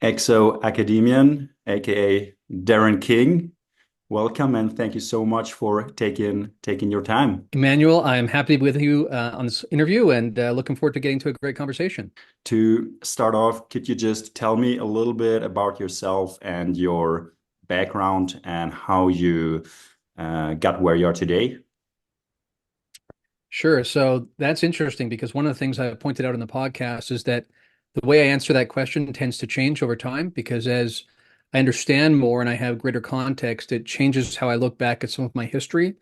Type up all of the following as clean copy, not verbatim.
ExoAcademian, aka Darren King. Welcome and thank you so much for taking your time. Emmanuel, I'm happy to be with you on this interview and looking forward to getting to a great conversation. To start off, could you just tell me a little bit about yourself and your background and how you got where you are today? Sure. So that's interesting because one of the things I pointed out in the podcast is that the way I answer that question tends to change over time because as I understand more and I have greater context, it changes how I look back at some of my history.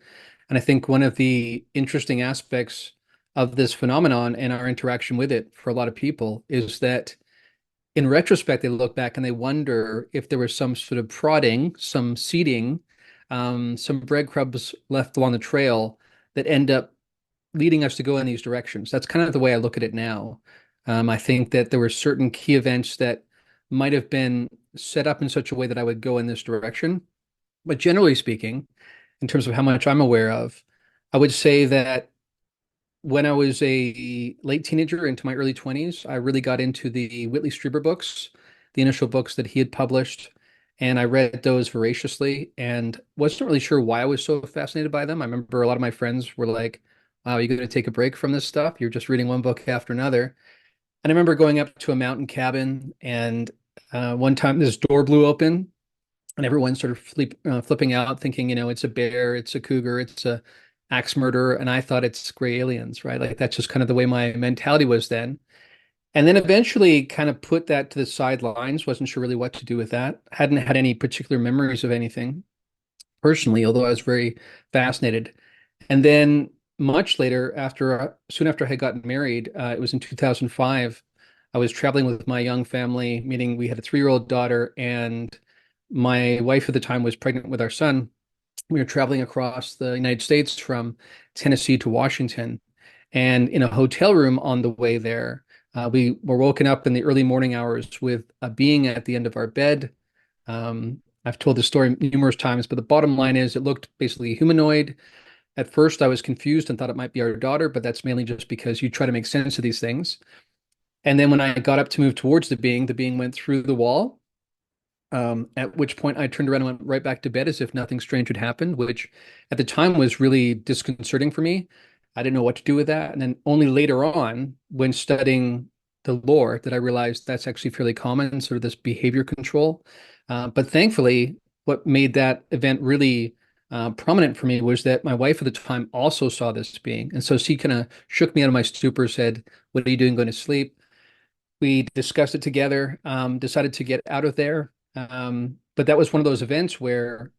And I think one of the interesting aspects of this phenomenon and our interaction with it for a lot of people is that in retrospect, they look back and they wonder if there was some sort of prodding, some seeding, some breadcrumbs left along the trail that end up leading us to go in these directions. That's kind of the way I look at it now. I think that there were certain key events that might have been set up in such a way that I would go in this direction. But generally speaking, in terms of how much I'm aware of, I would say that when I was a late teenager into my early 20s, I really got into the Whitley Strieber books, the initial books that he had published, and I read those voraciously and wasn't really sure why I was so fascinated by them. I remember a lot of my friends were like, "Wow, are you going to take a break from this stuff? You're just reading one book after another." And I remember going up to a mountain cabin, and one time this door blew open, and everyone sort of flipping out, thinking, it's a bear, it's a cougar, it's a axe murderer, and I thought it's gray aliens, right? Like that's just kind of the way my mentality was then. And then eventually kind of put that to the sidelines, wasn't sure really what to do with that. Hadn't had any particular memories of anything personally, although I was very fascinated. And then much later, soon after I had gotten married, it was in 2005. I was traveling with my young family, meaning we had a 3-year-old daughter, and my wife at the time was pregnant with our son. We were traveling across the United States from Tennessee to Washington. And in a hotel room on the way there, we were woken up in the early morning hours with a being at the end of our bed. I've told this story numerous times, but the bottom line is it looked basically humanoid. At first, I was confused and thought it might be our daughter, but that's mainly just because you try to make sense of these things. And then when I got up to move towards the being went through the wall, at which point I turned around and went right back to bed as if nothing strange had happened, which at the time was really disconcerting for me. I didn't know what to do with that. And then only later on, when studying the lore, that I realized that's actually fairly common, sort of this behavior control. But thankfully, what made that event really prominent for me was that my wife at the time also saw this being. And so she kind of shook me out of my stupor, said, "What are you doing going to sleep?" We discussed it together, decided to get out of there. But that was one of those events where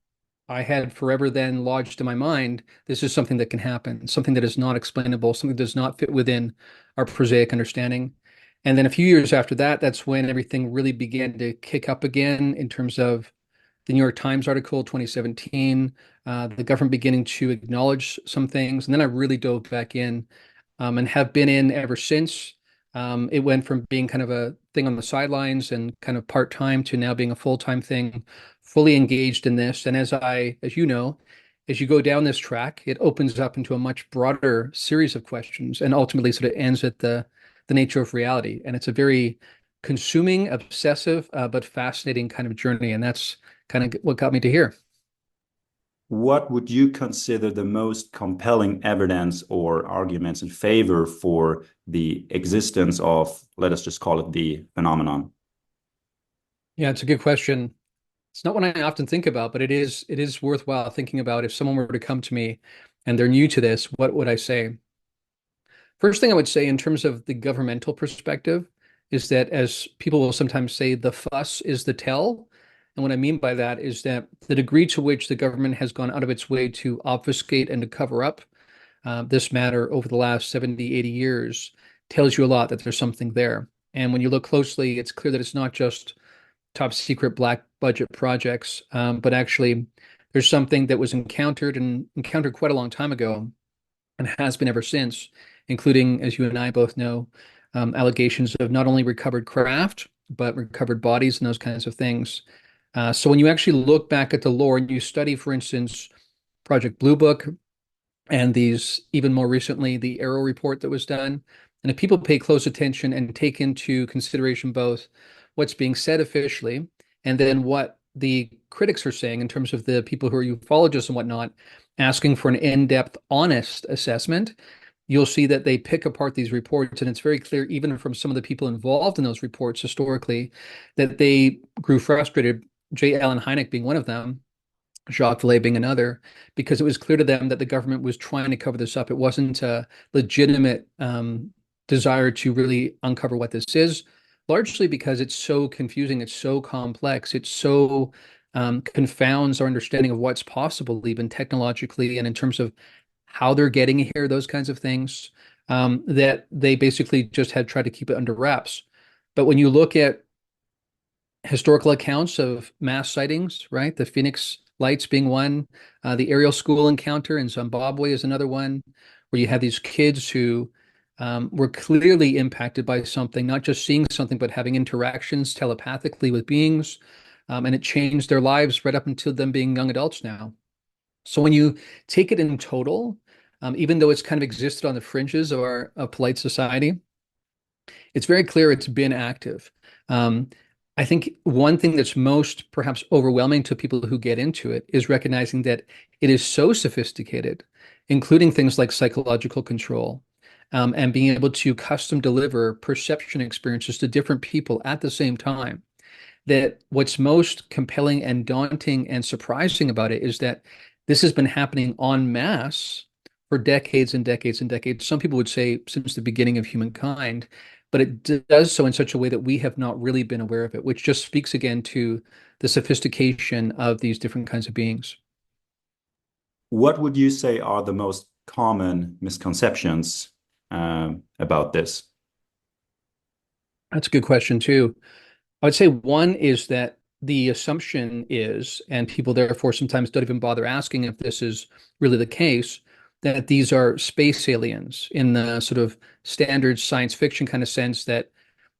I had forever then lodged in my mind, this is something that can happen, something that is not explainable, something that does not fit within our prosaic understanding. And then a few years after that, that's when everything really began to kick up again in terms of the New York Times article, 2017, the government beginning to acknowledge some things. And then I really dove back in and have been in ever since. It went from being kind of a thing on the sidelines and kind of part-time to now being a full-time thing, fully engaged in this. And as you know, as you go down this track, it opens up into a much broader series of questions and ultimately sort of ends at the nature of reality. And it's a very consuming, obsessive, but fascinating kind of journey. And that's kind of what got me to here. What would you consider the most compelling evidence or arguments in favor for the existence of, let us just call it the phenomenon? Yeah, it's a good question. It's not one I often think about, but it is worthwhile thinking about if someone were to come to me and they're new to this, what would I say? First thing I would say in terms of the governmental perspective is that as people will sometimes say, the fuss is the tell. And what I mean by that is that the degree to which the government has gone out of its way to obfuscate and to cover up this matter over the last 70, 80 years tells you a lot that there's something there. And when you look closely, it's clear that it's not just top secret black budget projects, but actually there's something that was encountered quite a long time ago and has been ever since, including, as you and I both know, allegations of not only recovered craft, but recovered bodies and those kinds of things. So when you actually look back at the lore and you study, for instance, Project Blue Book and these, even more recently, the Arrow report that was done, and if people pay close attention and take into consideration both what's being said officially and then what the critics are saying in terms of the people who are ufologists and whatnot, asking for an in-depth, honest assessment, you'll see that they pick apart these reports. And it's very clear, even from some of the people involved in those reports historically, that they grew frustrated, J. Allen Hynek being one of them, Jacques Vallée being another, because it was clear to them that the government was trying to cover this up. It wasn't a legitimate desire to really uncover what this is, largely because it's so confusing, it's so complex, it so confounds our understanding of what's possible, even technologically, and in terms of how they're getting here, those kinds of things, that they basically just had tried to keep it under wraps. But when you look at historical accounts of mass sightings, right? The Phoenix Lights being one, the Ariel School encounter in Zimbabwe is another one, where you have these kids who were clearly impacted by something, not just seeing something, but having interactions telepathically with beings. And it changed their lives right up until them being young adults now. So when you take it in total, even though it's kind of existed on the fringes of our polite society, it's very clear it's been active. I think one thing that's most perhaps overwhelming to people who get into it is recognizing that it is so sophisticated, including things like psychological control, and being able to custom deliver perception experiences to different people at the same time. That what's most compelling and daunting and surprising about it is that this has been happening en masse for decades and decades and decades. Some people would say since the beginning of humankind, but it does so in such a way that we have not really been aware of it, which just speaks again to the sophistication of these different kinds of beings. What would you say are the most common misconceptions about this? That's a good question too. I would say one is that the assumption is, and people therefore sometimes don't even bother asking if this is really the case, that these are space aliens in the sort of standard science fiction kind of sense, that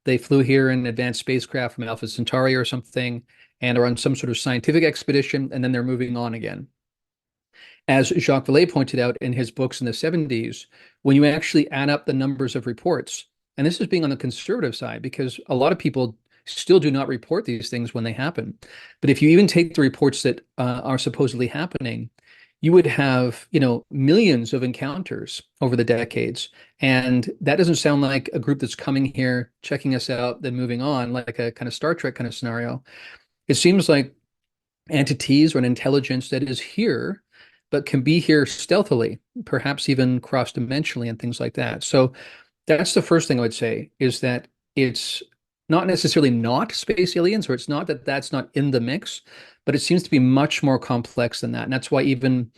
they flew here in an advanced spacecraft from Alpha Centauri or something and are on some sort of scientific expedition, and then they're moving on again. As Jacques Vallée pointed out in his books in the 70s, when you actually add up the numbers of reports, and this is being on the conservative side, because a lot of people still do not report these things when they happen. But if you even take the reports that are supposedly happening, you would have, millions of encounters over the decades. And that doesn't sound like a group that's coming here, checking us out, then moving on, like a kind of Star Trek kind of scenario. It seems like entities or an intelligence that is here, but can be here stealthily, perhaps even cross-dimensionally and things like that. So that's the first thing I would say, is that it's not necessarily not space aliens, or it's not that that's not in the mix, but it seems to be much more complex than that. And that's why even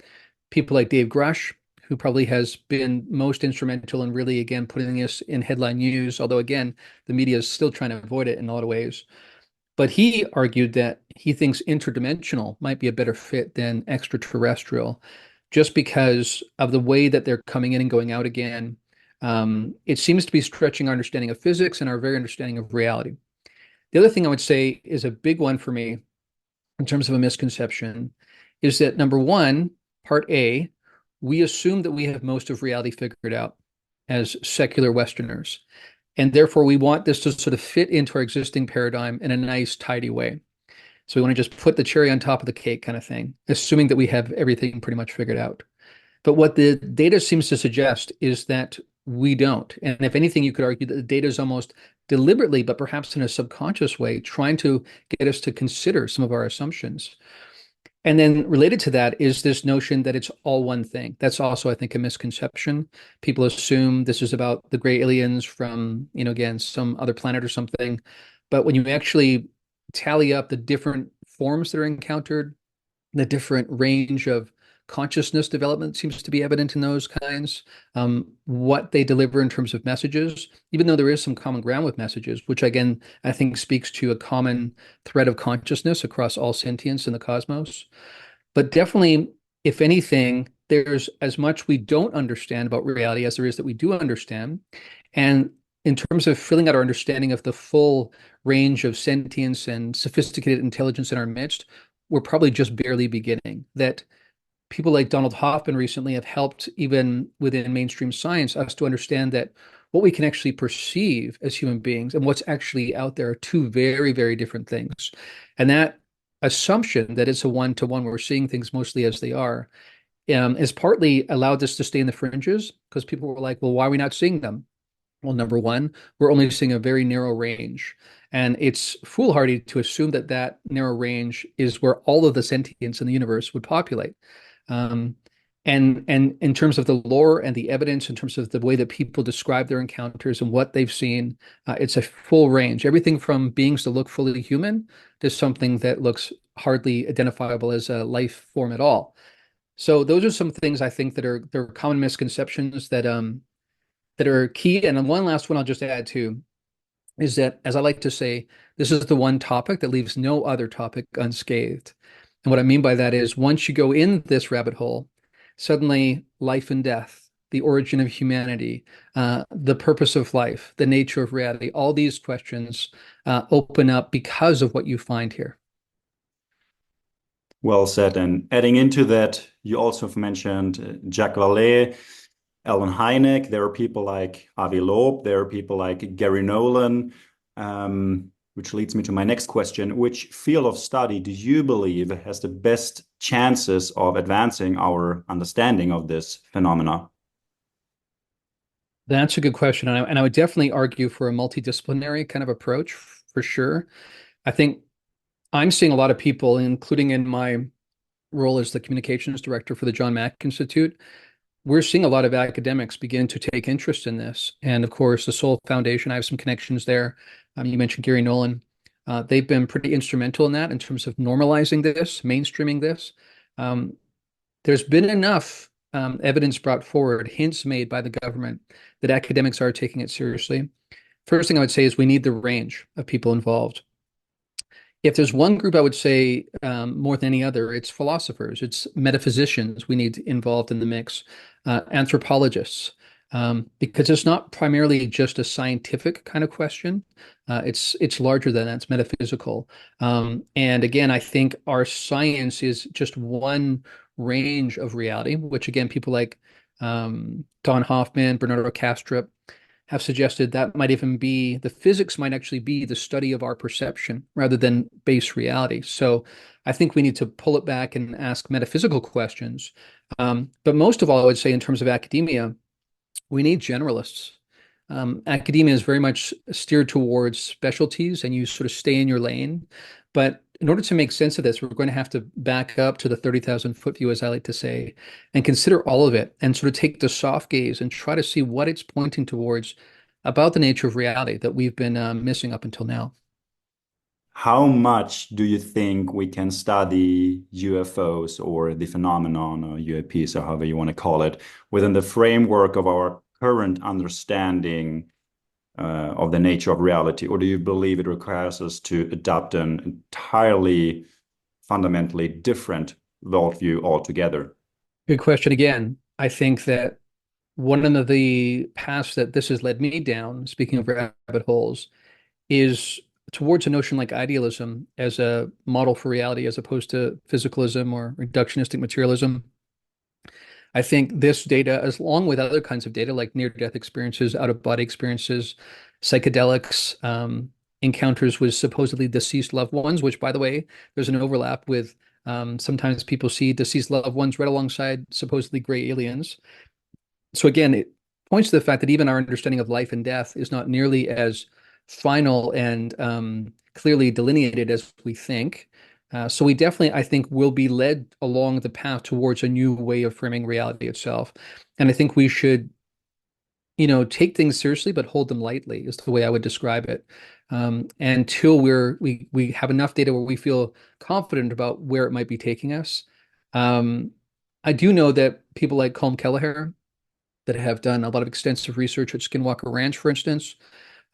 people like Dave Grush, who probably has been most instrumental in really, again, putting this in headline news, although, again, the media is still trying to avoid it in a lot of ways. But he argued that he thinks interdimensional might be a better fit than extraterrestrial, just because of the way that they're coming in and going out again. It seems to be stretching our understanding of physics and our very understanding of reality. The other thing I would say is a big one for me in terms of a misconception is that, number one, part A, we assume that we have most of reality figured out as secular Westerners. And therefore, we want this to sort of fit into our existing paradigm in a nice, tidy way. So we want to just put the cherry on top of the cake kind of thing, assuming that we have everything pretty much figured out. But what the data seems to suggest is that we don't. And if anything, you could argue that the data is almost deliberately, but perhaps in a subconscious way, trying to get us to consider some of our assumptions. And then related to that is this notion that it's all one thing. That's also, I think, a misconception. People assume this is about the gray aliens from, again, some other planet or something. But when you actually tally up the different forms that are encountered, the different range of consciousness development seems to be evident in those kinds. What they deliver in terms of messages, even though there is some common ground with messages, which again, I think speaks to a common thread of consciousness across all sentience in the cosmos. But definitely, if anything, there's as much we don't understand about reality as there is that we do understand. And in terms of filling out our understanding of the full range of sentience and sophisticated intelligence in our midst, we're probably just barely beginning. That people like Donald Hoffman recently have helped, even within mainstream science, us to understand that what we can actually perceive as human beings and what's actually out there are two very, very different things. And that assumption that it's a one-to-one, we're seeing things mostly as they are, has partly allowed us to stay in the fringes because people were like, well, why are we not seeing them? Well, number one, we're only seeing a very narrow range. And it's foolhardy to assume that that narrow range is where all of the sentience in the universe would populate. Um, and in terms of the lore and the evidence, in terms of the way that people describe their encounters and what they've seen, it's a full range. Everything from beings that look fully human to something that looks hardly identifiable as a life form at all. So those are some things I think that are common misconceptions that are key. And then one last one I'll just add to is that, as I like to say, this is the one topic that leaves no other topic unscathed. And what I mean by that is once you go in this rabbit hole, suddenly life and death, the origin of humanity, the purpose of life, the nature of reality, all these questions open up because of what you find here. Well said. And adding into that, you also have mentioned Jacques Vallée, Allen Hynek. There are people like Avi Loeb. There are people like Gary Nolan, which leads me to my next question. Which field of study do you believe has the best chances of advancing our understanding of this phenomena? That's a good question. And I would definitely argue for a multidisciplinary kind of approach for sure. I think I'm seeing a lot of people, including in my role as the communications director for the John Mack Institute, we're seeing a lot of academics begin to take interest in this. And of course, the Soul Foundation, I have some connections there. You mentioned Gary Nolan. They've been pretty instrumental in that in terms of normalizing this, mainstreaming this. There's been enough evidence brought forward, hints made by the government that academics are taking it seriously. First thing I would say is we need the range of people involved. If there's one group I would say more than any other, it's philosophers, it's metaphysicians we need involved in the mix, anthropologists, because it's not primarily just a scientific kind of question. It's larger than that. It's metaphysical. And again, I think our science is just one range of reality, which again, people like Don Hoffman, Bernardo Kastrup, have suggested that might even be the physics might actually be the study of our perception rather than base reality. So I think we need to pull it back and ask metaphysical questions. But most of all, I would say in terms of academia, we need generalists. Academia is very much steered towards specialties and you sort of stay in your lane. But in order to make sense of this, we're going to have to back up to the 30,000 foot view, as I like to say, and consider all of it and sort of take the soft gaze and try to see what it's pointing towards about the nature of reality that we've been missing up until now. How much do you think we can study UFOs or the phenomenon or UAPs or however you want to call it within the framework of our current understanding of the nature of reality? Or do you believe it requires us to adopt an entirely fundamentally different worldview altogether? Good question again. I think that one of the paths that this has led me down, speaking of rabbit holes, is towards a notion like idealism as a model for reality as opposed to physicalism or reductionistic materialism. I think this data, as along with other kinds of data like near-death experiences, out-of-body experiences, psychedelics, encounters with supposedly deceased loved ones, which, by the way, there's an overlap with sometimes people see deceased loved ones right alongside supposedly gray aliens. So again, it points to the fact that even our understanding of life and death is not nearly as final and clearly delineated as we think. So we definitely, I think, will be led along the path towards a new way of framing reality itself. And I think we should, take things seriously, but hold them lightly is the way I would describe it. Until we have enough data where we feel confident about where it might be taking us. I do know that people like Colm Kelleher that have done a lot of extensive research at Skinwalker Ranch, for instance,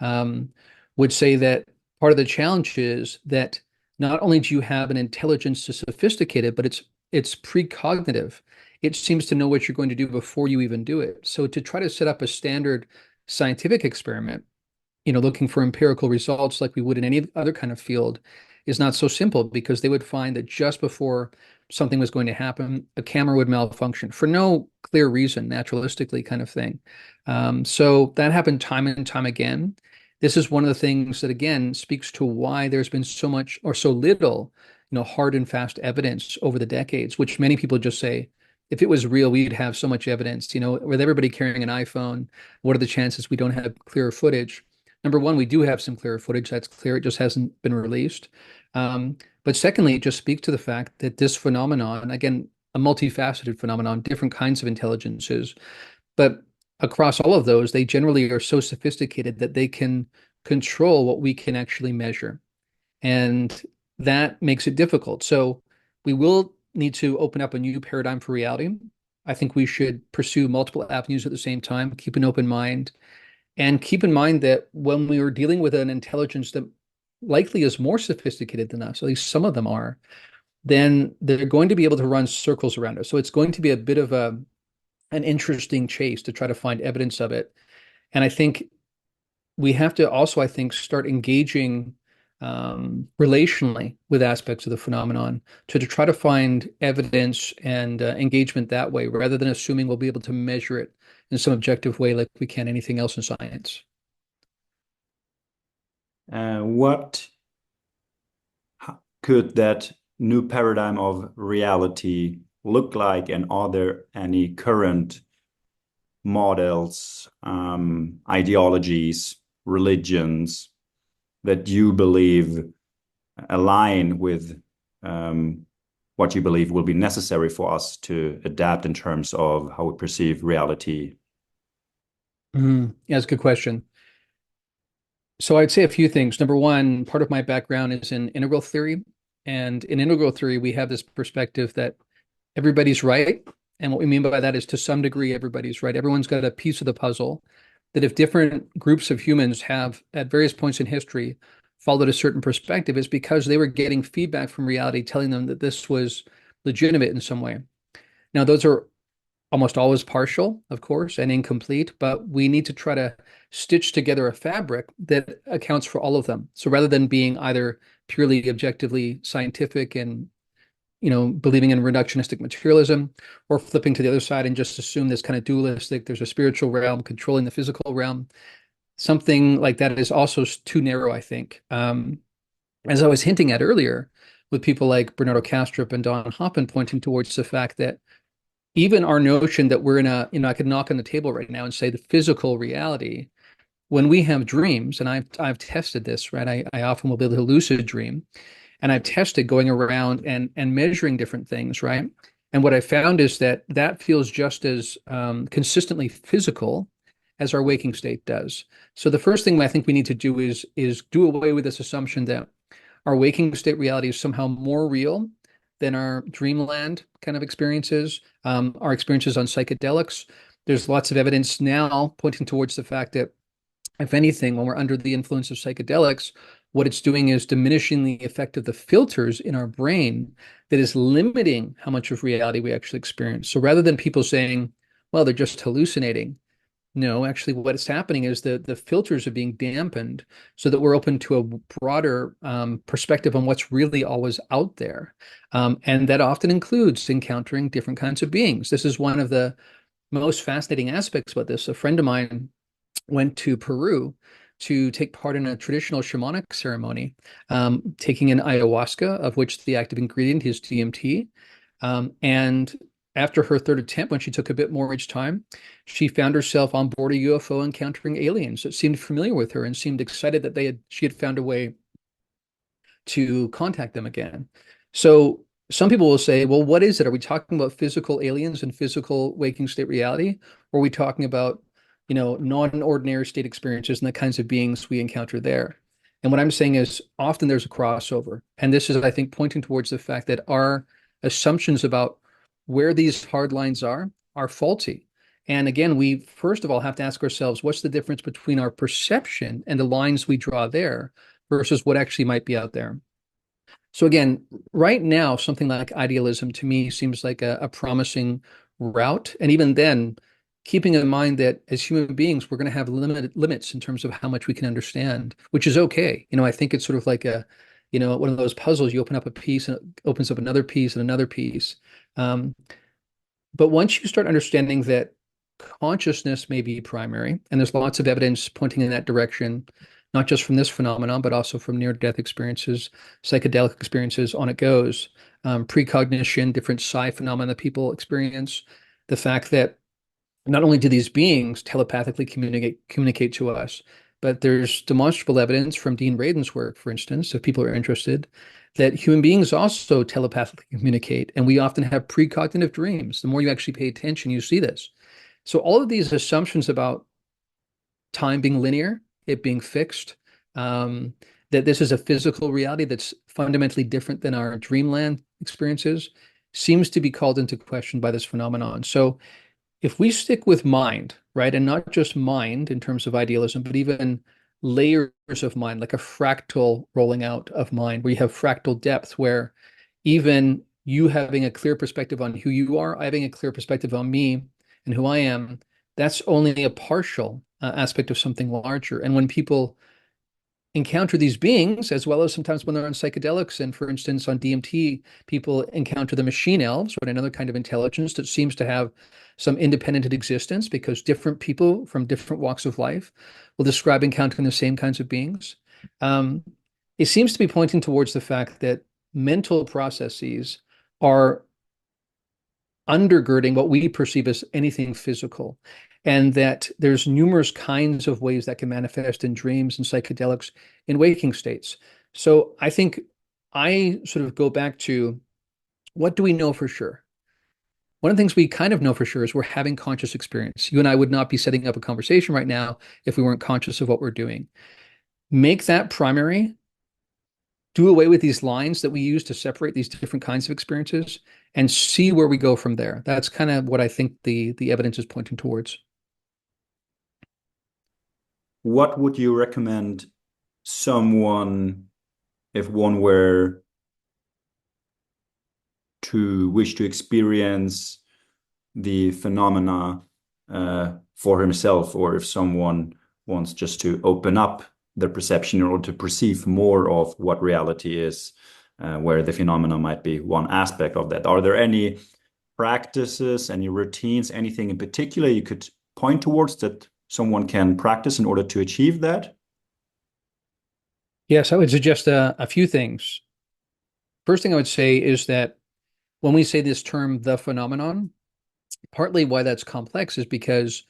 would say that part of the challenge is that not only do you have an intelligence to sophisticated, but it's precognitive. It seems to know what you're going to do before you even do it. So to try to set up a standard scientific experiment, looking for empirical results like we would in any other kind of field is not so simple because they would find that just before something was going to happen. A camera would malfunction for no clear reason, naturalistically kind of thing. So that happened time and time again. This is one of the things that, again, speaks to why there's been so much or so little, hard and fast evidence over the decades, which many people just say, if it was real, we'd have so much evidence. With everybody carrying an iPhone, what are the chances we don't have clearer footage? Number one, we do have some clearer footage. That's clear. It just hasn't been released. But secondly, it just speaks to the fact that this phenomenon, again, a multifaceted phenomenon, different kinds of intelligences, but across all of those, they generally are so sophisticated that they can control what we can actually measure. And that makes it difficult. So we will need to open up a new paradigm for reality. I think we should pursue multiple avenues at the same time, keep an open mind, and keep in mind that when we are dealing with an intelligence that likely is more sophisticated than us, at least some of them are, then they're going to be able to run circles around us. So it's going to be a bit of an interesting chase to try to find evidence of it. And I think we have to also, I think, start engaging relationally with aspects of the phenomenon to try to find evidence and engagement that way, rather than assuming we'll be able to measure it in some objective way like we can anything else in science. What could that new paradigm of reality look like, and are there any current models, ideologies, religions that you believe align with what you believe will be necessary for us to adapt in terms of how we perceive reality? Yeah, that's a good question. So I'd say a few things. Number one, part of my background is in integral theory. And in integral theory, we have this perspective that everybody's right. And what we mean by that is, to some degree, everybody's right. Everyone's got a piece of the puzzle, that if different groups of humans have, at various points in history, followed a certain perspective, it's because they were getting feedback from reality telling them that this was legitimate in some way. Now, those are almost always partial, of course, and incomplete, but we need to try to stitch together a fabric that accounts for all of them. So rather than being either purely objectively scientific and believing in reductionistic materialism, or flipping to the other side and just assume this kind of dualistic, there's a spiritual realm controlling the physical realm. Something like that is also too narrow, I think. As I was hinting at earlier, with people like Bernardo Kastrup and Don Hoppen pointing towards the fact that even our notion that we're in I could knock on the table right now and say the physical reality, when we have dreams, and I've tested this, right? I often will be able to lucid dream. And I've tested going around and measuring different things, right? And what I found is that feels just as consistently physical as our waking state does. So the first thing I think we need to do is do away with this assumption that our waking state reality is somehow more real than our dreamland kind of experiences, our experiences on psychedelics. There's lots of evidence now pointing towards the fact that, if anything, when we're under the influence of psychedelics, what it's doing is diminishing the effect of the filters in our brain that is limiting how much of reality we actually experience. So rather than people saying, well, they're just hallucinating, no, actually what's happening is the filters are being dampened so that we're open to a broader perspective on what's really always out there. And that often includes encountering different kinds of beings. This is one of the most fascinating aspects about this. A friend of mine went to Peru to take part in a traditional shamanic ceremony, taking an ayahuasca, of which the active ingredient is DMT. And after her third attempt, when she took a bit more each time, she found herself on board a UFO encountering aliens that seemed familiar with her and seemed excited that she had found a way to contact them again. So some people will say, well, what is it? Are we talking about physical aliens and physical waking state reality? Or are we talking about non-ordinary state experiences and the kinds of beings we encounter there? And what I'm saying is, often there's a crossover. And this is, I think, pointing towards the fact that our assumptions about where these hard lines are faulty. And again, we first of all have to ask ourselves, what's the difference between our perception and the lines we draw there versus what actually might be out there? So again, right now, something like idealism to me seems like a promising route. And even then, keeping in mind that as human beings, we're going to have limited limits in terms of how much we can understand, which is okay. I think it's sort of like one of those puzzles, you open up a piece and it opens up another piece and another piece. Um, but once you start understanding that consciousness may be primary, and there's lots of evidence pointing in that direction, not just from this phenomenon, but also from near-death experiences, psychedelic experiences, on it goes. Precognition, different psi phenomena that people experience, the fact that not only do these beings telepathically communicate to us, but there's demonstrable evidence from Dean Radin's work, for instance, if people are interested, that human beings also telepathically communicate, and we often have precognitive dreams. The more you actually pay attention, you see this. So all of these assumptions about time being linear, it being fixed, that this is a physical reality that's fundamentally different than our dreamland experiences, seems to be called into question by this phenomenon. So if we stick with mind, right, and not just mind in terms of idealism, but even layers of mind, like a fractal rolling out of mind, where you have fractal depth, where even you having a clear perspective on who you are, I having a clear perspective on me and who I am, that's only a partial aspect of something larger. And when people encounter these beings, as well as sometimes when they're on psychedelics, and for instance, on DMT, people encounter the machine elves, or another kind of intelligence that seems to have some independent existence, because different people from different walks of life will describe encountering the same kinds of beings. Um, it seems to be pointing towards the fact that mental processes are undergirding what we perceive as anything physical, and that there's numerous kinds of ways that can manifest in dreams and psychedelics in waking states. So I think I sort of go back to, what do we know for sure? One of the things we kind of know for sure is we're having conscious experience. You and I would not be setting up a conversation right now if we weren't conscious of what we're doing. Make that primary, do away with these lines that we use to separate these different kinds of experiences, and see where we go from there. That's kind of what I think the evidence is pointing towards. What would you recommend someone, if one were to wish to experience the phenomena for himself, or if someone wants just to open up their perception in order to perceive more of what reality is, where the phenomena might be one aspect of that? Are there any practices, any routines, anything in particular you could point towards that someone can practice in order to achieve that? Yes, I would suggest a few things. First thing I would say is that when we say this term, the phenomenon, partly why that's complex is because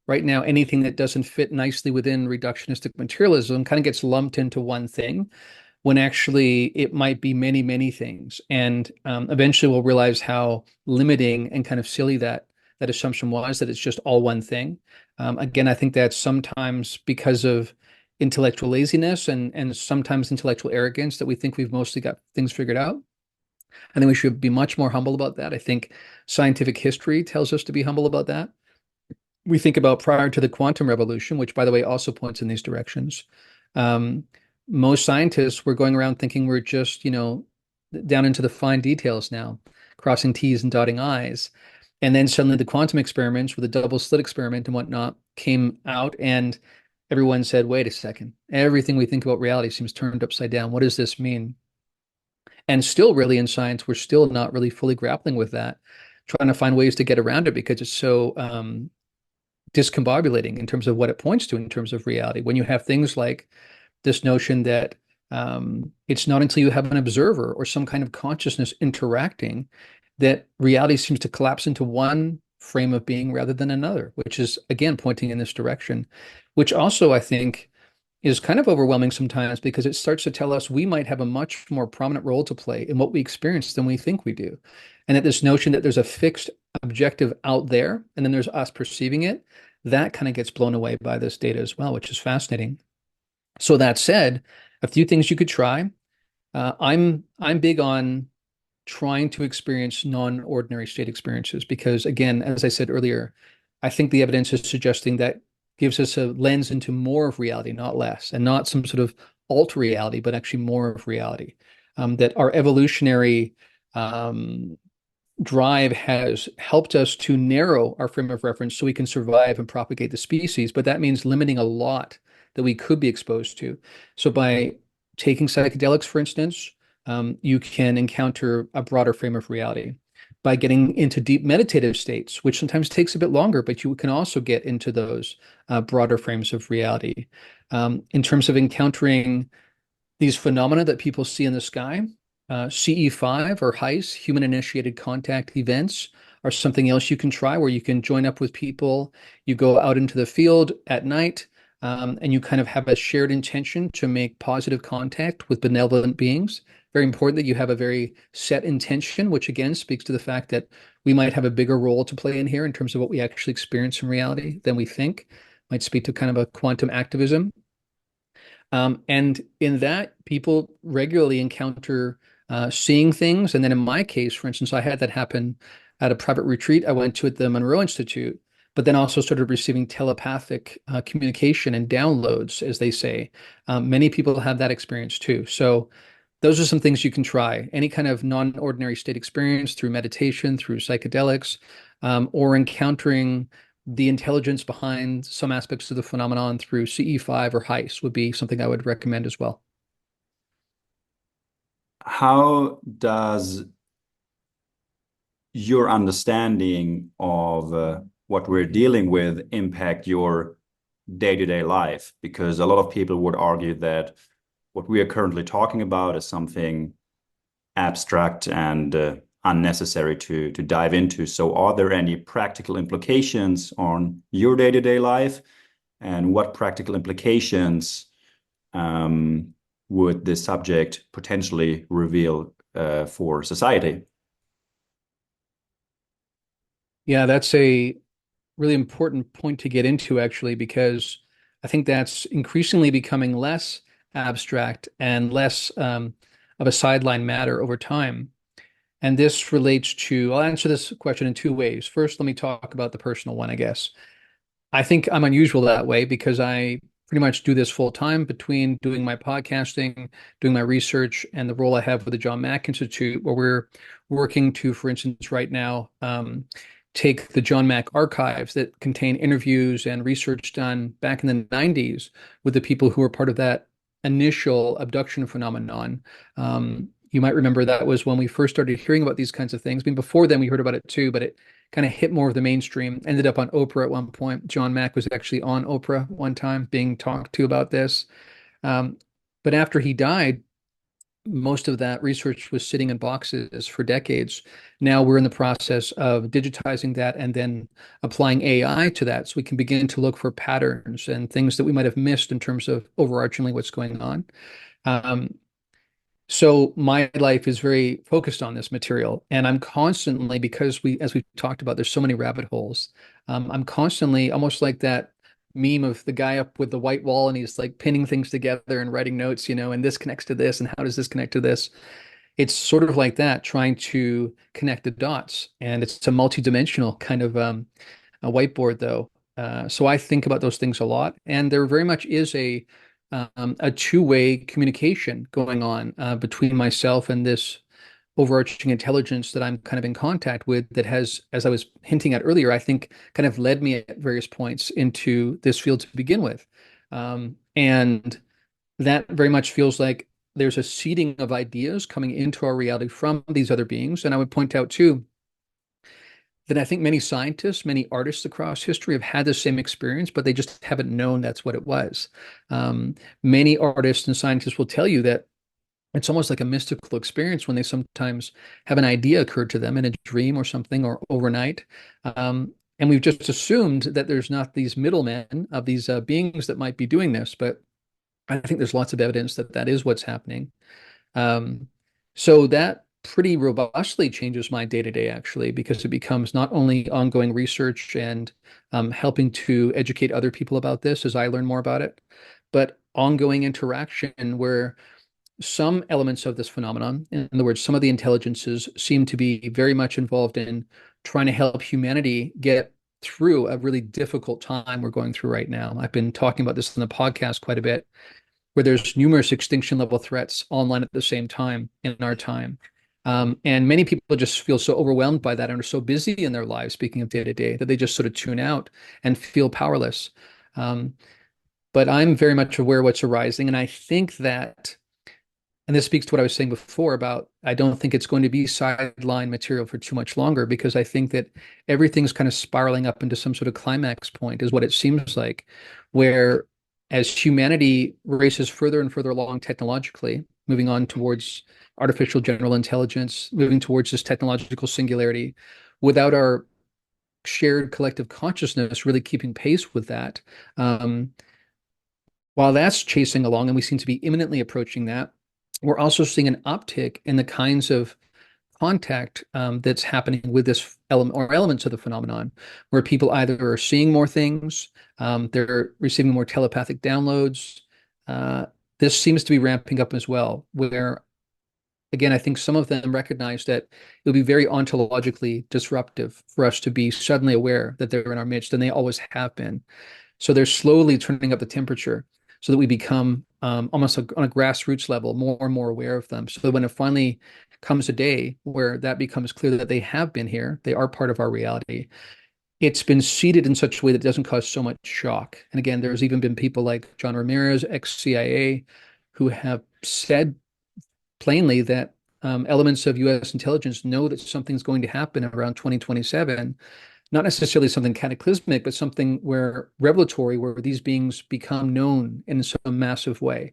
right now anything that doesn't fit nicely within reductionistic materialism kind of gets lumped into one thing, when actually it might be many, many things. And eventually we'll realize how limiting and kind of silly that assumption was, that it's just all one thing. Again, I think that's sometimes because of intellectual laziness, and sometimes intellectual arrogance, that we think we've mostly got things figured out. I think we should be much more humble about that. I think scientific history tells us to be humble about that. We think about prior to the quantum revolution, which, by the way, also points in these directions. Um, Most scientists were going around thinking we're just, down into the fine details now, crossing T's and dotting I's. And then suddenly the quantum experiments, with the double slit experiment and whatnot, came out, and everyone said, wait a second, everything we think about reality seems turned upside down. What does this mean? And still, really, in science, we're still not really fully grappling with that, trying to find ways to get around it, because it's so discombobulating in terms of what it points to in terms of reality. When you have things like this notion that it's not until you have an observer or some kind of consciousness interacting that reality seems to collapse into one frame of being rather than another, which is, again, pointing in this direction, which also, I think, is kind of overwhelming sometimes, because it starts to tell us we might have a much more prominent role to play in what we experience than we think we do. And that this notion that there's a fixed objective out there and then there's us perceiving it, that kind of gets blown away by this data as well, which is fascinating. So that said, a few things you could try. I'm big on trying to experience non-ordinary state experiences, because, again, as I said earlier, I think the evidence is suggesting that gives us a lens into more of reality, not less, and not some sort of alt reality, but actually more of reality. That our evolutionary drive has helped us to narrow our frame of reference so we can survive and propagate the species, but that means limiting a lot that we could be exposed to. So by taking psychedelics, for instance, you can encounter a broader frame of reality. By getting into deep meditative states, which sometimes takes a bit longer, but you can also get into those broader frames of reality. In terms of encountering these phenomena that people see in the sky, CE5 or HICE, human initiated contact events, are something else you can try where you can join up with people. You go out into the field at night, and you kind of have a shared intention to make positive contact with benevolent beings. Very important that you have a very set intention, which again speaks to the fact that we might have a bigger role to play in here in terms of what we actually experience in reality than we think. Might speak to kind of a quantum activism. And in that, people regularly encounter seeing things. And then in my case, for instance, I had that happen at a private retreat I went to at the Monroe Institute, but then also started receiving telepathic communication and downloads, as they say. Many people have that experience too. So those are some things you can try. Any kind of non-ordinary state experience through meditation, through psychedelics, or encountering the intelligence behind some aspects of the phenomenon through CE5 or HICE would be something I would recommend as well. How does your understanding of what we're dealing with impact your day-to-day life? Because a lot of people would argue that what we are currently talking about is something abstract and unnecessary to dive into. So are there any practical implications on your day-to-day life? And what practical implications would this subject potentially reveal for society? Yeah, that's a really important point to get into, actually, because I think that's increasingly becoming less abstract and less of a sideline matter over time. And this relates to, I'll answer this question in two ways. First, let me talk about the personal one, I guess. I think I'm unusual that way because I pretty much do this full time between doing my podcasting, doing my research, and the role I have with the John Mack Institute, where we're working to, for instance, right now, take the John Mack archives that contain interviews and research done back in the 90s with the people who were part of that initial abduction phenomenon. You might remember that was when we first started hearing about these kinds of things. I mean, before then we heard about it too, but it kind of hit more of the mainstream. Ended up on Oprah at one point. John Mack was actually on Oprah one time being talked to about this. Um, but after he died, most of that research was sitting in boxes for decades. Now we're in the process of digitizing that and then applying AI to that so we can begin to look for patterns and things that we might have missed in terms of overarchingly what's going on. Um, so my life is very focused on this material, and I'm constantly, because as we've talked about, there's so many rabbit holes. I'm constantly almost like that meme of the guy up with the white wall, and he's like pinning things together and writing notes, and this connects to this, and how does this connect to this? It's sort of like that, trying to connect the dots, and it's a multi-dimensional kind of a whiteboard, though. So I think about those things a lot, and there very much is a two-way communication going on between myself and this overarching intelligence that I'm kind of in contact with that has, as I was hinting at earlier, I think kind of led me at various points into this field to begin with. And that very much feels like there's a seeding of ideas coming into our reality from these other beings. And I would point out too that I think many scientists, many artists across history have had the same experience, but they just haven't known that's what it was. Many artists and scientists will tell you that it's almost like a mystical experience when they sometimes have an idea occur to them in a dream or something or overnight. And we've just assumed that there's not these middlemen of these beings that might be doing this, but I think there's lots of evidence that that is what's happening. So that pretty robustly changes my day to day, actually, because it becomes not only ongoing research and helping to educate other people about this as I learn more about it, but ongoing interaction where some elements of this phenomenon, in other words, some of the intelligences seem to be very much involved in trying to help humanity get through a really difficult time we're going through right now. I've been talking about this in the podcast quite a bit, where there's numerous extinction level threats online at the same time in our time. And many people just feel so overwhelmed by that and are so busy in their lives, speaking of day to day, that they just sort of tune out and feel powerless. But I'm very much aware of what's arising. And I think that And this speaks to what I was saying before about I don't think it's going to be sideline material for too much longer because I think that everything's kind of spiraling up into some sort of climax point, is what it seems like, where as humanity races further and further along technologically, moving on towards artificial general intelligence, moving towards this technological singularity, without our shared collective consciousness really keeping pace with that. Um, while that's chasing along, and we seem to be imminently approaching that, we're also seeing an uptick in the kinds of contact that's happening with this element or elements of the phenomenon, where people either are seeing more things, they're receiving more telepathic downloads. Uh, this seems to be ramping up as well, where again, I think some of them recognize that it would be very ontologically disruptive for us to be suddenly aware that they're in our midst, and they always have been. So they're slowly turning up the temperature so that we become almost on a grassroots level more and more aware of them. So that when it finally comes a day where that becomes clear that they have been here, they are part of our reality, it's been seeded in such a way that it doesn't cause so much shock. And again, there's even been people like John Ramirez, ex-CIA, who have said plainly that elements of US intelligence know that something's going to happen around 2027, not necessarily something cataclysmic, but something where revelatory, where these beings become known in some massive way.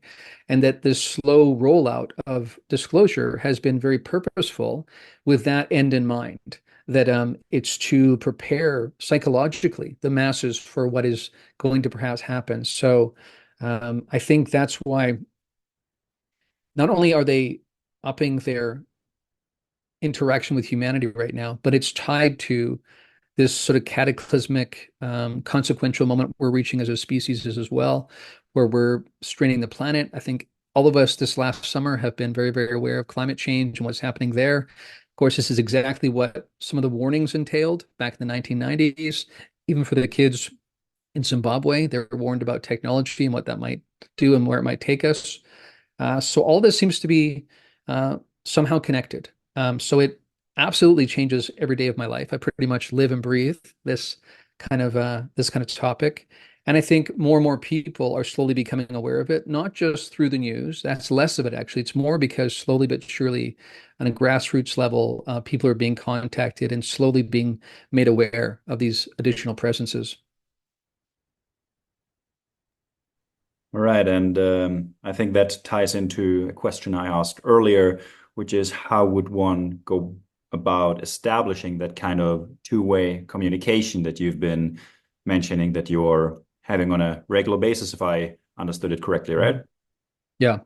And that this slow rollout of disclosure has been very purposeful with that end in mind, that it's to prepare psychologically the masses for what is going to perhaps happen. So I think that's why not only are they upping their interaction with humanity right now, but it's tied to this sort of cataclysmic, consequential moment we're reaching as a species as well, where we're straining the planet. I think all of us this last summer have been very, very aware of climate change and what's happening there. Of course, this is exactly what some of the warnings entailed back in the 1990s. Even for the kids in Zimbabwe, they were warned about technology and what that might do and where it might take us. So all this seems to be somehow connected. So it absolutely changes every day of my life. I pretty much live and breathe this kind of topic. And I think more and more people are slowly becoming aware of it, not just through the news. That's less of it, actually. It's more because slowly but surely, on a grassroots level, people are being contacted and slowly being made aware of these additional presences. All right, and I think that ties into a question I asked earlier, which is how would one go about establishing that kind of two-way communication that you've been mentioning that you're having on a regular basis, if I understood it correctly, right? Yeah.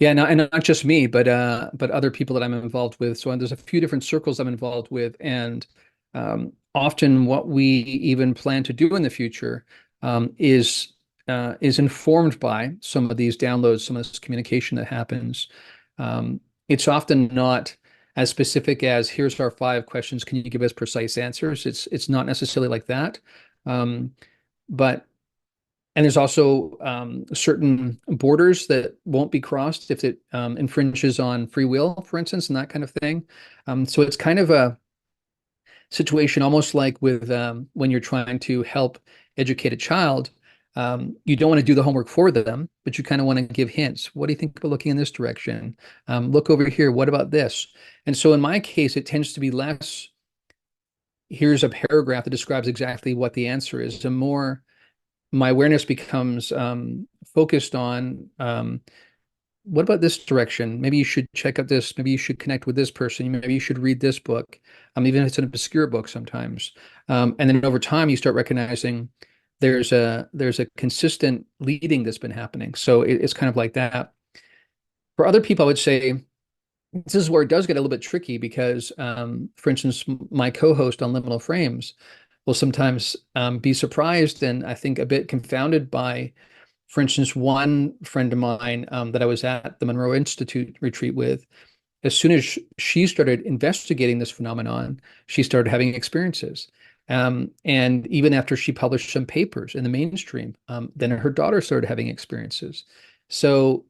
Yeah, and not just me, but other people that I'm involved with. So there's a few different circles I'm involved with, and often what we even plan to do in the future is informed by some of these downloads, some of this communication that happens. It's often not as specific as here's our 5 questions. Can you give us precise answers? It's not necessarily like that, but and there's also certain borders that won't be crossed if it infringes on free will, for instance, and that kind of thing. So it's kind of a situation almost like with when you're trying to help educate a child. You don't want to do the homework for them, but you kind of want to give hints. What do you think about looking in this direction? Look over here. What about this? And so in my case, it tends to be less, here's a paragraph that describes exactly what the answer is, and more my awareness becomes focused on what about this direction? Maybe you should check out this. Maybe you should connect with this person. Maybe you should read this book, even if it's an obscure book sometimes. And then over time, you start recognizing there's a consistent leading that's been happening. So it's kind of like that. For other people, I would say this is where it does get a little bit tricky because, for instance, my co-host on Liminal Frames will sometimes be surprised and I think a bit confounded by, for instance, one friend of mine that I was at the Monroe Institute retreat with. As soon as she started investigating this phenomenon, she started having experiences. And even after she published some papers in the mainstream, then her daughter started having experiences. So,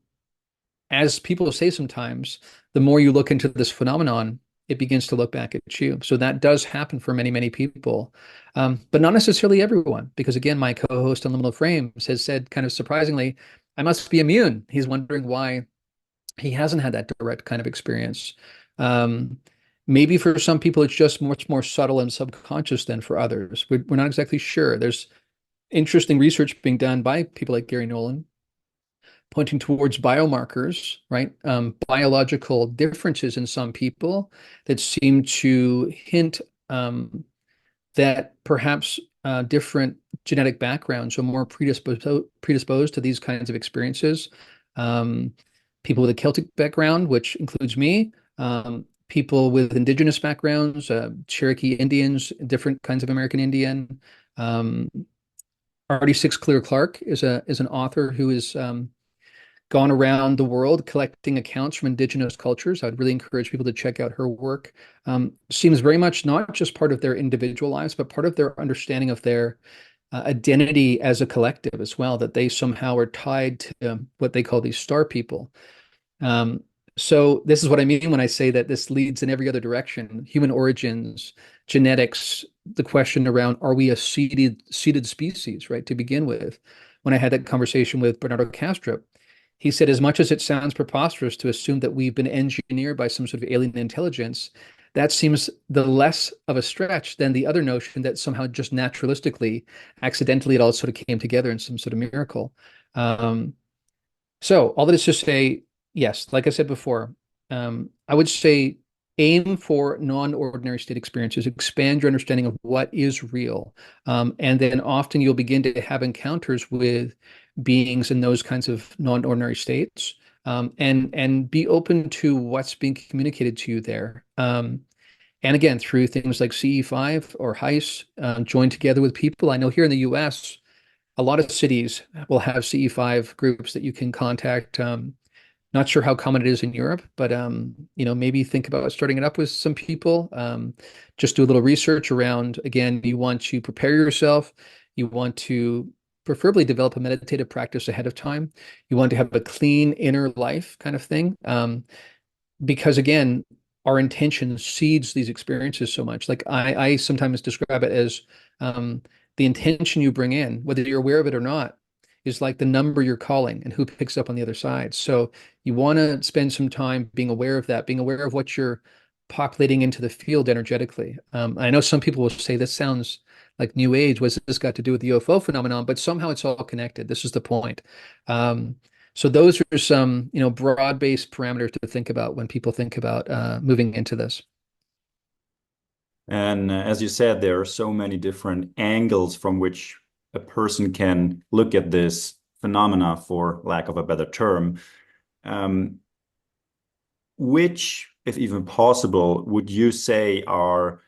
as people say sometimes, the more you look into this phenomenon, it begins to look back at you. So that does happen for many, many people, but not necessarily everyone. Because again, my co-host on Liminal Frames has said kind of surprisingly, I must be immune. He's wondering why he hasn't had that direct kind of experience. Um, Maybe for some people, it's just much more subtle and subconscious than for others. We're not exactly sure. There's interesting research being done by people like Gary Nolan, pointing towards biomarkers, right? Biological differences in some people that seem to hint that perhaps different genetic backgrounds are more predisposed to these kinds of experiences. Um, People with a Celtic background, which includes me, people with indigenous backgrounds, Cherokee Indians, different kinds of American Indian. Um, RD6 Clear Clark is an author who is gone around the world collecting accounts from indigenous cultures. I would really encourage people to check out her work. Seems very much not just part of their individual lives, but part of their understanding of their identity as a collective as well, that they somehow are tied to what they call these star people. Um, so this is what I mean when I say that this leads in every other direction: human origins, genetics, the question around are we a seeded species, right, to begin with. When I had that conversation with Bernardo Castro, he said, as much as it sounds preposterous to assume that we've been engineered by some sort of alien intelligence, that seems the less of a stretch than the other notion that somehow just naturalistically, accidentally, it all sort of came together in some sort of miracle. Um, so all that is to say, yes, like I said before, I would say aim for non-ordinary state experiences, expand your understanding of what is real. And then often you'll begin to have encounters with beings in those kinds of non-ordinary states. And be open to what's being communicated to you there. And again, through things like CE5 or HICE, join together with people. I know here in the US, a lot of cities will have CE5 groups that you can contact. Not sure how common it is in Europe, but maybe think about starting it up with some people. Just do a little research around. Again, you want to prepare yourself. You want to preferably develop a meditative practice ahead of time. You want to have a clean inner life kind of thing. Because again, our intention seeds these experiences so much. Like I sometimes describe it as the intention you bring in, whether you're aware of it or not, is like the number you're calling and who picks up on the other side. So you want to spend some time being aware of that, being aware of what you're populating into the field energetically. I know some people will say this sounds like New Age. What's this got to do with the UFO phenomenon? But somehow it's all connected. This is the point. So those are some, broad-based parameters to think about when people think about moving into this. And as you said, there are so many different angles from which a person can look at this phenomena, for lack of a better term. Um, which, if even possible, would you say are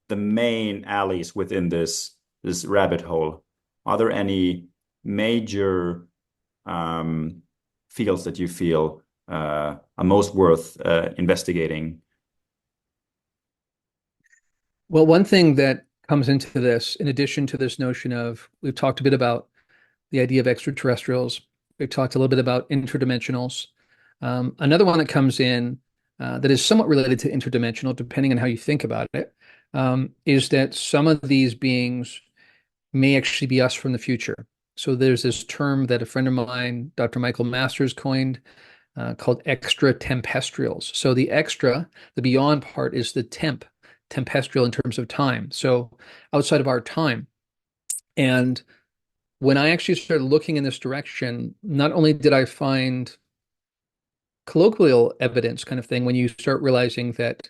the main alleys within this rabbit hole? Are there any major fields that you feel are most worth investigating? Well, one thing that comes into this, in addition to this notion of, we've talked a bit about the idea of extraterrestrials. We've talked a little bit about interdimensionals. Another one that comes in that is somewhat related to interdimensional, depending on how you think about it, is that some of these beings may actually be us from the future. So there's this term that a friend of mine, Dr. Michael Masters, coined called extratempestrials. So the extra, the beyond part is the tempestrial in terms of time. So outside of our time. And when I actually started looking in this direction, not only did I find colloquial evidence kind of thing, when you start realizing that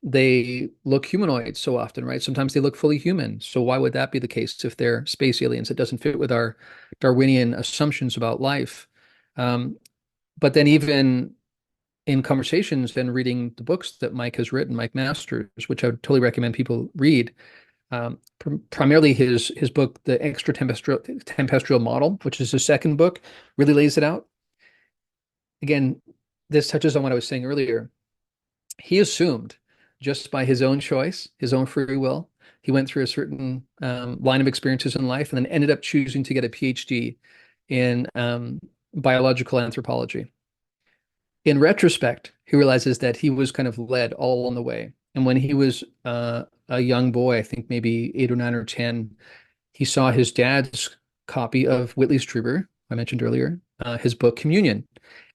they look humanoid so often, right? Sometimes they look fully human. So why would that be the case if they're space aliens? It doesn't fit with our Darwinian assumptions about life. But then even in conversations and reading the books that Mike has written, Mike Masters, which I would totally recommend people read, primarily his book, The Extratempestrial Model, which is his second book, really lays it out. Again, this touches on what I was saying earlier. He assumed, just by his own choice, his own free will, he went through a certain line of experiences in life and then ended up choosing to get a PhD in biological anthropology. In retrospect, he realizes that he was kind of led all along the way. And when he was a young boy, I think maybe 8 or 9 or 10, he saw his dad's copy of Whitley Strieber, I mentioned earlier, his book Communion.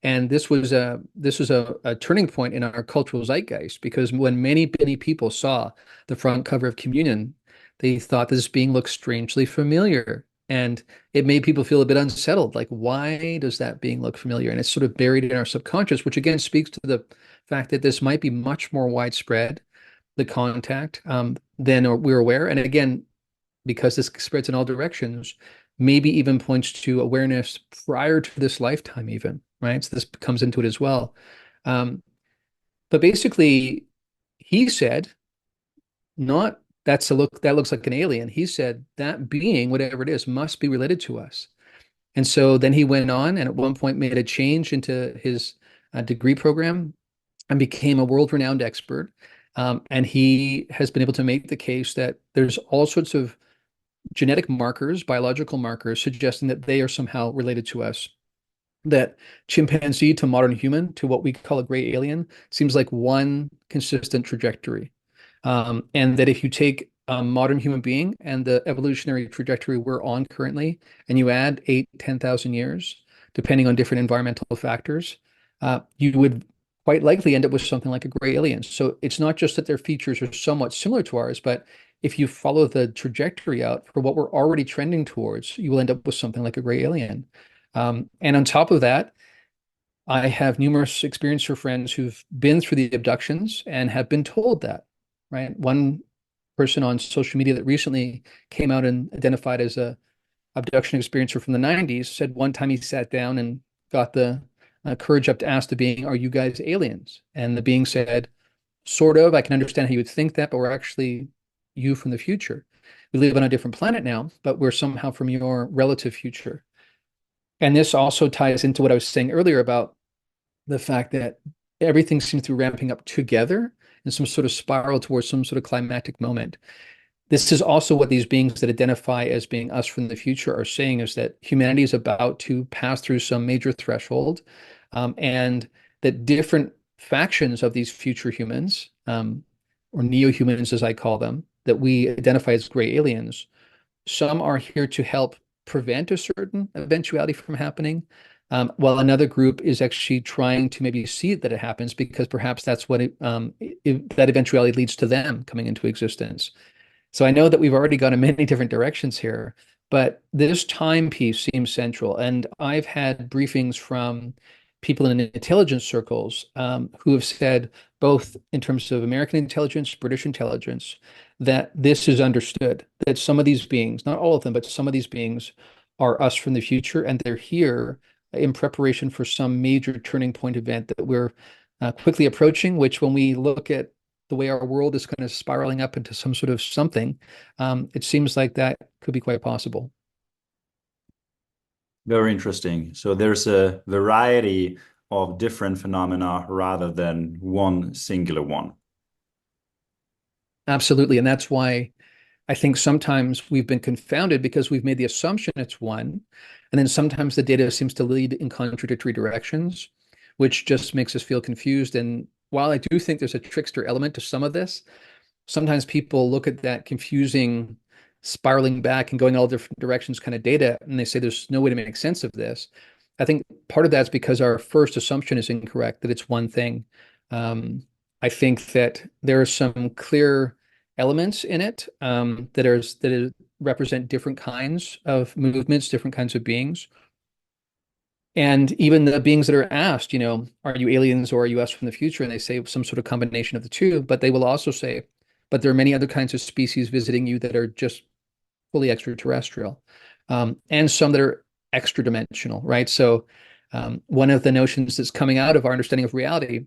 And this was a turning point in our cultural zeitgeist because when many people saw the front cover of Communion, they thought this being looked strangely familiar. And it made people feel a bit unsettled. Like, why does that being look familiar? And it's sort of buried in our subconscious, which again speaks to the fact that this might be much more widespread, the contact, than we're aware. And again, because this spreads in all directions, maybe even points to awareness prior to this lifetime, even, right? So this comes into it as well. Um, but basically, he said, not that looks like an alien. He said that being, whatever it is, must be related to us. And so then he went on and at one point made a change into his degree program and became a world-renowned expert. And he has been able to make the case that there's all sorts of genetic markers, biological markers, suggesting that they are somehow related to us. That chimpanzee to modern human to what we call a gray alien seems like one consistent trajectory. And that if you take a modern human being and the evolutionary trajectory we're on currently, and you add 8, 10,000 years, depending on different environmental factors, you would quite likely end up with something like a gray alien. So it's not just that their features are somewhat similar to ours, but if you follow the trajectory out for what we're already trending towards, you will end up with something like a gray alien. And on top of that, I have numerous experiencer friends who've been through the abductions and have been told that, right? One person on social media that recently came out and identified as a abduction experiencer from the 90s said one time he sat down and got the courage up to ask the being, "Are you guys aliens?" And the being said, "Sort of. I can understand how you would think that, but we're actually you from the future. We live on a different planet now, but we're somehow from your relative future." And this also ties into what I was saying earlier about the fact that everything seems to be ramping up together in some sort of spiral towards some sort of climactic moment. This is also what these beings that identify as being us from the future are saying is that humanity is about to pass through some major threshold, and that different factions of these future humans, or neo-humans as I call them, that we identify as gray aliens, some are here to help prevent a certain eventuality from happening, while another group is actually trying to maybe see that it happens because perhaps that's what that eventuality leads to them coming into existence. So I know that we've already gone in many different directions here, but this timepiece seems central. And I've had briefings from people in intelligence circles who have said, both in terms of American intelligence, British intelligence, that this is understood, that some of these beings, not all of them, but some of these beings are us from the future, and they're here in preparation for some major turning point event that we're quickly approaching, which when we look at the way our world is kind of spiraling up into some sort of something, it seems like that could be quite possible. Very interesting. So there's a variety of different phenomena rather than one singular one. Absolutely. And that's why I think sometimes we've been confounded because we've made the assumption it's one. And then sometimes the data seems to lead in contradictory directions, which just makes us feel confused. And while I do think there's a trickster element to some of this, sometimes people look at that confusing, spiraling back and going all different directions kind of data, and they say there's no way to make sense of this. I think part of that's because our first assumption is incorrect, that it's one thing. I think that there are some clear elements in it that represent different kinds of movements, different kinds of beings. And even the beings that are asked, are you aliens or are you us from the future? And they say some sort of combination of the two, but they will also say, but there are many other kinds of species visiting you that are just fully extraterrestrial, and some that are extra dimensional, right? So one of the notions that's coming out of our understanding of reality,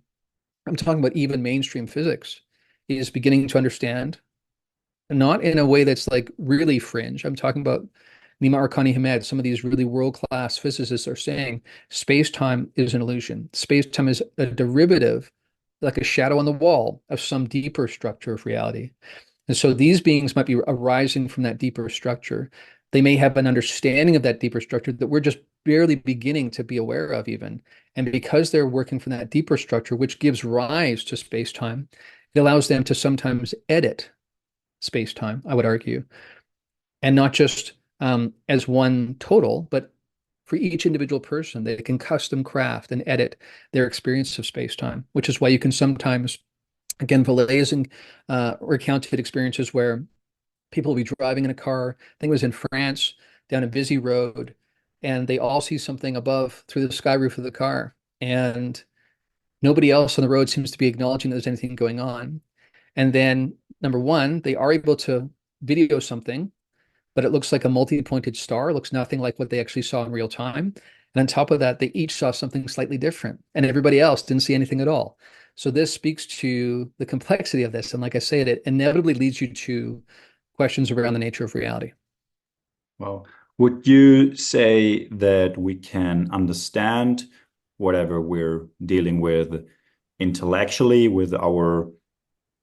I'm talking about even mainstream physics, is beginning to understand, not in a way that's like really fringe. I'm talking about Nima Arkani Hamed, some of these really world-class physicists are saying space-time is an illusion. Space-time is a derivative, like a shadow on the wall of some deeper structure of reality. And so these beings might be arising from that deeper structure. They may have an understanding of that deeper structure that we're just barely beginning to be aware of even. And because they're working from that deeper structure, which gives rise to space-time, it allows them to sometimes edit space-time, I would argue, and not just as one total, but for each individual person. They can custom craft and edit their experience of space-time, which is why you can sometimes, again, Valé's recounted experiences where people will be driving in a car. I think it was in France, down a busy road, and they all see something above through the sky roof of the car. And nobody else on the road seems to be acknowledging there's anything going on. And then, number one, they are able to video something, but it looks like a multi-pointed star. It looks nothing like what they actually saw in real time. And on top of that, they each saw something slightly different, and everybody else didn't see anything at all. So this speaks to the complexity of this. And like I said, it inevitably leads you to questions around the nature of reality. Well, would you say that we can understand whatever we're dealing with intellectually with our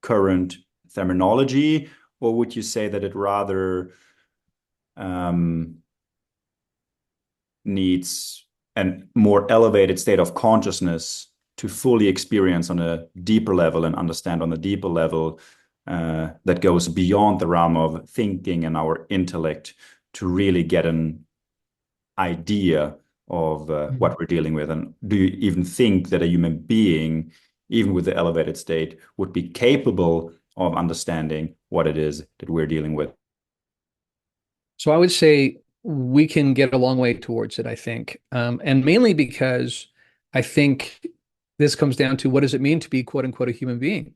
current terminology, or would you say that it rather needs a more elevated state of consciousness to fully experience on a deeper level and understand on a deeper level that goes beyond the realm of thinking and our intellect to really get an idea of what we're dealing with? And do you even think that a human being, even with the elevated state, would be capable of understanding what it is that we're dealing with? So I would say we can get a long way towards it, I think. And mainly because I think this comes down to what does it mean to be quote unquote a human being?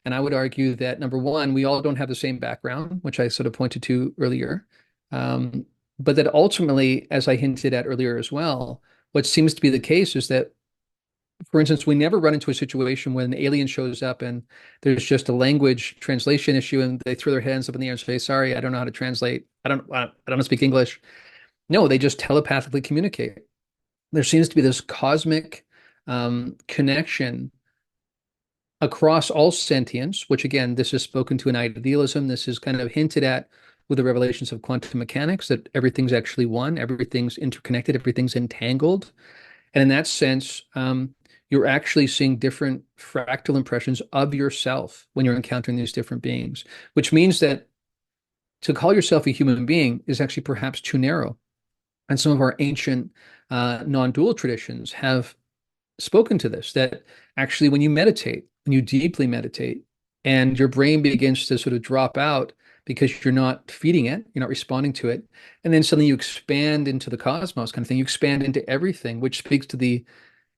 And I would argue that number one, we all don't have the same background, which I sort of pointed to earlier. But that ultimately, as I hinted at earlier as well, what seems to be the case is that, for instance, we never run into a situation when an alien shows up and there's just a language translation issue and they throw their hands up in the air and say, sorry, I don't know how to translate. I don't speak English. No, they just telepathically communicate. There seems to be this cosmic connection across all sentience, which again, this is spoken to in idealism. This is kind of hinted at with the revelations of quantum mechanics, that everything's actually one, everything's interconnected, everything's entangled. And in that sense, you're actually seeing different fractal impressions of yourself when you're encountering these different beings, which means that to call yourself a human being is actually perhaps too narrow. And some of our ancient non-dual traditions have spoken to this, that actually when you meditate, when you deeply meditate, and your brain begins to sort of drop out because you're not feeding it, you're not responding to it, and then suddenly you expand into the cosmos kind of thing, you expand into everything, which speaks to the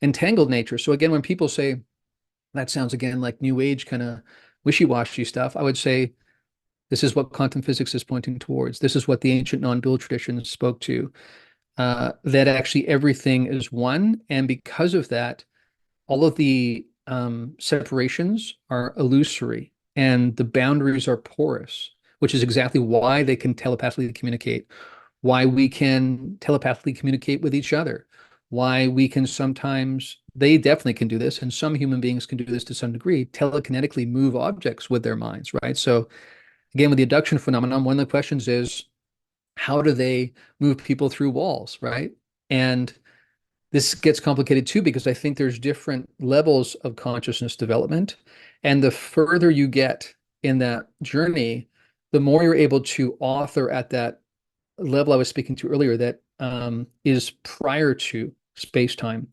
entangled nature. So again, when people say that sounds again like new age kind of wishy-washy stuff, I would say this is what quantum physics is pointing towards. This is what the ancient non-dual traditions spoke to, that actually everything is one. And because of that, all of the separations are illusory and the boundaries are porous, which is exactly why they can telepathically communicate, why we can telepathically communicate with each other, why we can sometimes, they definitely can do this, and some human beings can do this to some degree, telekinetically move objects with their minds, right? So again, with the abduction phenomenon, one of the questions is, how do they move people through walls, right? And this gets complicated too, because I think there's different levels of consciousness development. And the further you get in that journey, the more you're able to author at that level I was speaking to earlier that is prior to space-time.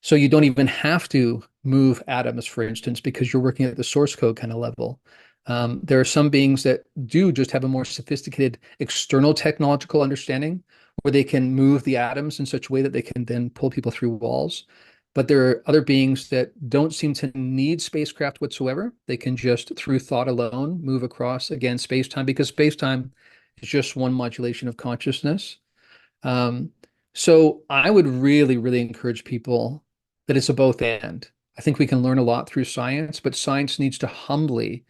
So you don't even have to move atoms, for instance, because you're working at the source code kind of level. There are some beings that do just have a more sophisticated external technological understanding where they can move the atoms in such a way that they can then pull people through walls. But there are other beings that don't seem to need spacecraft whatsoever. They can just, through thought alone, move across, again, space-time, because space-time is just one modulation of consciousness. So I would really, really encourage people that it's a both and. I think we can learn a lot through science, but science needs to humbly,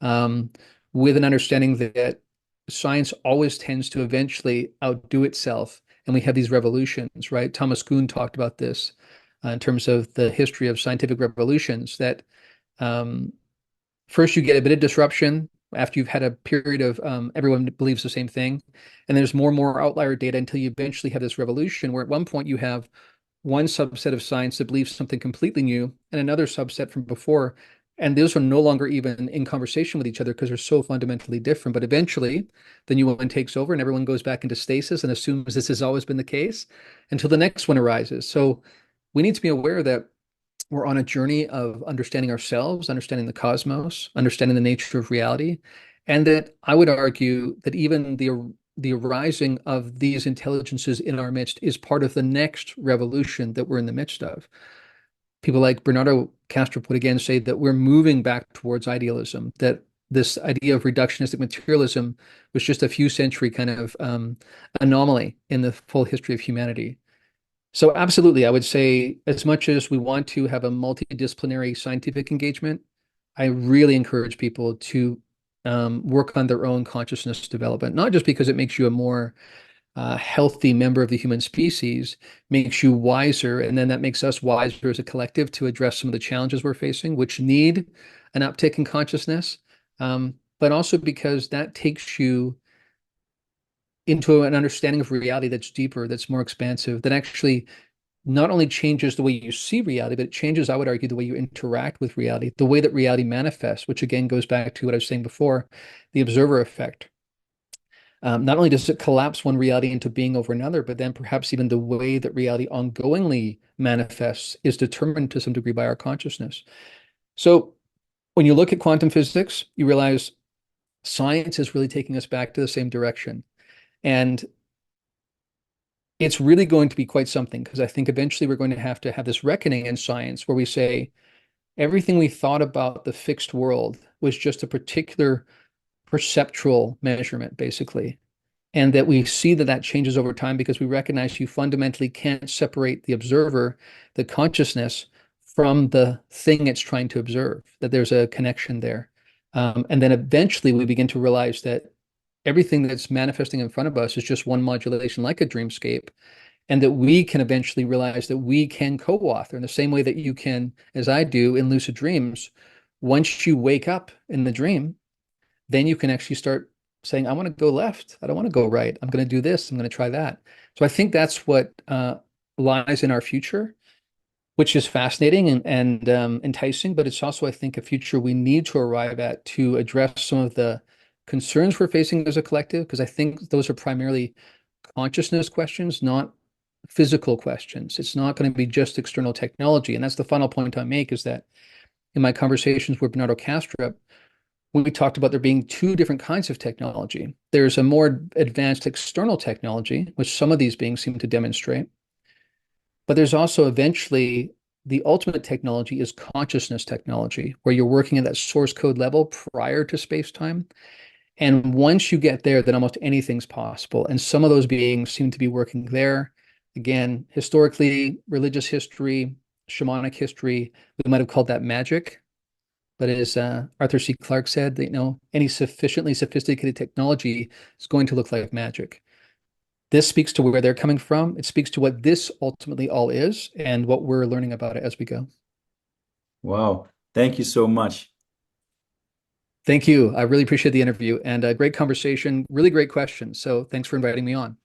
with an understanding that science always tends to eventually outdo itself. And we have these revolutions, right? Thomas Kuhn talked about this in terms of the history of scientific revolutions, that first you get a bit of disruption after you've had a period of everyone believes the same thing. And there's more and more outlier data until you eventually have this revolution where at one point you have one subset of science that believes something completely new and another subset from before And those are no longer even in conversation with each other because they're so fundamentally different. But eventually, the new one takes over and everyone goes back into stasis and assumes this has always been the case until the next one arises. So we need to be aware that we're on a journey of understanding ourselves, understanding the cosmos, understanding the nature of reality, and that I would argue that even the arising of these intelligences in our midst is part of the next revolution that we're in the midst of. People like Bernardo Kastrup would again say that we're moving back towards idealism, that this idea of reductionistic materialism was just a few century kind of anomaly in the full history of humanity. So absolutely, I would say as much as we want to have a multidisciplinary scientific engagement, I really encourage people to work on their own consciousness development, not just because it makes you a more healthy member of the human species, makes you wiser, and then that makes us wiser as a collective to address some of the challenges we're facing, which need an uptick in consciousness, but also because that takes you into an understanding of reality that's deeper, that's more expansive, that actually not only changes the way you see reality, but it changes, I would argue, the way you interact with reality, the way that reality manifests, which again goes back to what I was saying before, the observer effect. Not only does it collapse one reality into being over another, but then perhaps even the way that reality ongoingly manifests is determined to some degree by our consciousness. So when you look at quantum physics, you realize science is really taking us back to the same direction. And it's really going to be quite something because I think eventually we're going to have this reckoning in science where we say everything we thought about the fixed world was just a particular perceptual measurement, basically. And that we see that that changes over time because we recognize you fundamentally can't separate the observer, the consciousness, from the thing it's trying to observe, that there's a connection there. And then eventually we begin to realize that everything that's manifesting in front of us is just one modulation like a dreamscape, and that we can eventually realize that we can co-author in the same way that you can, as I do in lucid dreams. Once you wake up in the dream, then you can actually start saying, I want to go left. I don't want to go right. I'm going to do this. I'm going to try that. So I think that's what lies in our future, which is fascinating and enticing, but it's also, I think, a future we need to arrive at to address some of the concerns we're facing as a collective, because I think those are primarily consciousness questions, not physical questions. It's not going to be just external technology. And that's the final point I make is that in my conversations with Bernardo Kastrup, we talked about there being two different kinds of technology. There's a more advanced external technology, which some of these beings seem to demonstrate. But there's also eventually the ultimate technology is consciousness technology, where you're working at that source code level prior to space-time. And once you get there, then almost anything's possible. And some of those beings seem to be working there. Again, historically, religious history, shamanic history, we might have called that magic. But as Arthur C. Clarke said, that, any sufficiently sophisticated technology is going to look like magic. This speaks to where they're coming from. It speaks to what this ultimately all is and what we're learning about it as we go. Wow. Thank you so much. Thank you. I really appreciate the interview and a great conversation, really great questions. So thanks for inviting me on.